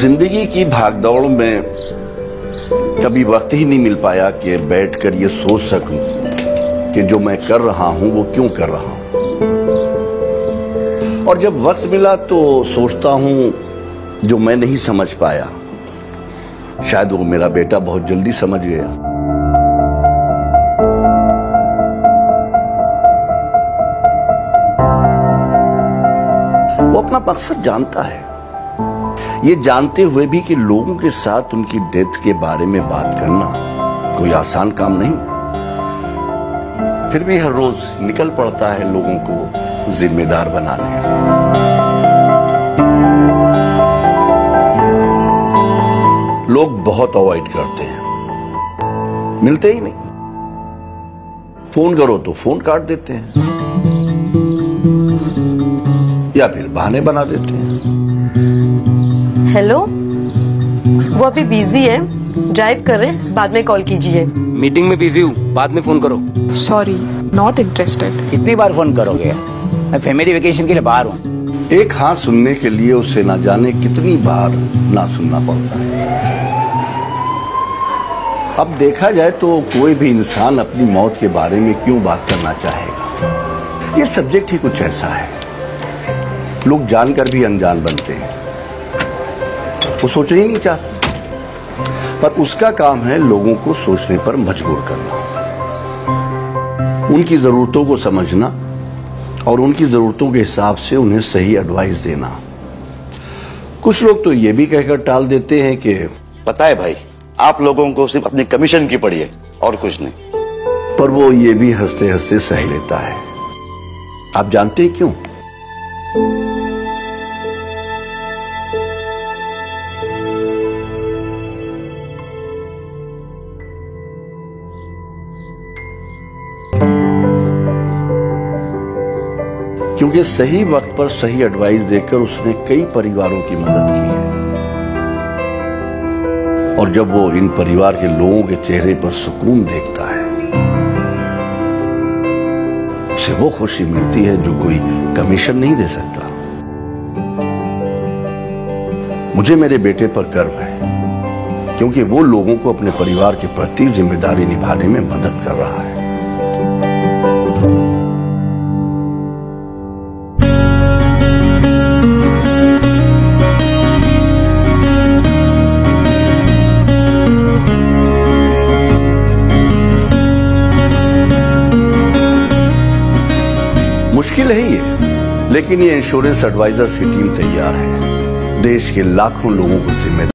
जिंदगी की भागदौड़ में कभी वक्त ही नहीं मिल पाया कि बैठकर ये सोच सकूं कि जो मैं कर रहा हूं वो क्यों कर रहा हूं। और जब वक्त मिला तो सोचता हूं जो मैं नहीं समझ पाया शायद वो मेरा बेटा बहुत जल्दी समझ गया। वो अपना मकसद जानता है, ये जानते हुए भी कि लोगों के साथ उनकी डेथ के बारे में बात करना कोई आसान काम नहीं। फिर भी हर रोज निकल पड़ता है लोगों को जिम्मेदार बनाने। लोग बहुत अवॉइड करते हैं, मिलते ही नहीं। फोन करो तो फोन काट देते हैं या फिर बहाने बना देते हैं। हेलो, वो अभी बिजी है, ड्राइव कर रहे हैं, बाद में कॉल कीजिए। मीटिंग में बिजी हूँ, बाद में फोन करो। Sorry, not interested. कितनी बार फोन करोगे? मैं फैमिली वेकेशन के लिए बाहर हूँ। एक हाँ सुनने के लिए उसे ना जाने कितनी बार ना सुनना पड़ता है। अब देखा जाए तो कोई भी इंसान अपनी मौत के बारे में क्यों बात करना चाहेगा। ये सब्जेक्ट ही कुछ ऐसा है, लोग जानकर भी अनजान बनते हैं। वो सोचना ही नहीं चाहते, पर उसका काम है लोगों को सोचने पर मजबूर करना, उनकी जरूरतों को समझना और उनकी जरूरतों के हिसाब से उन्हें सही एडवाइस देना। कुछ लोग तो ये भी कहकर टाल देते हैं कि पता है भाई, आप लोगों को सिर्फ अपनी कमीशन की पड़ी है और कुछ नहीं। पर वो ये भी हंसते हंसते सह लेता है। आप जानते हैं क्यों? क्योंकि सही वक्त पर सही एडवाइस देकर उसने कई परिवारों की मदद की है। और जब वो इन परिवार के लोगों के चेहरे पर सुकून देखता है, उसे वो खुशी मिलती है जो कोई कमीशन नहीं दे सकता। मुझे मेरे बेटे पर गर्व है क्योंकि वो लोगों को अपने परिवार के प्रति जिम्मेदारी निभाने में मदद कर रहा है। मुश्किल है ये, लेकिन ये इंश्योरेंस एडवाइजर्स की टीम तैयार है देश के लाखों लोगों को जिम्मेदारी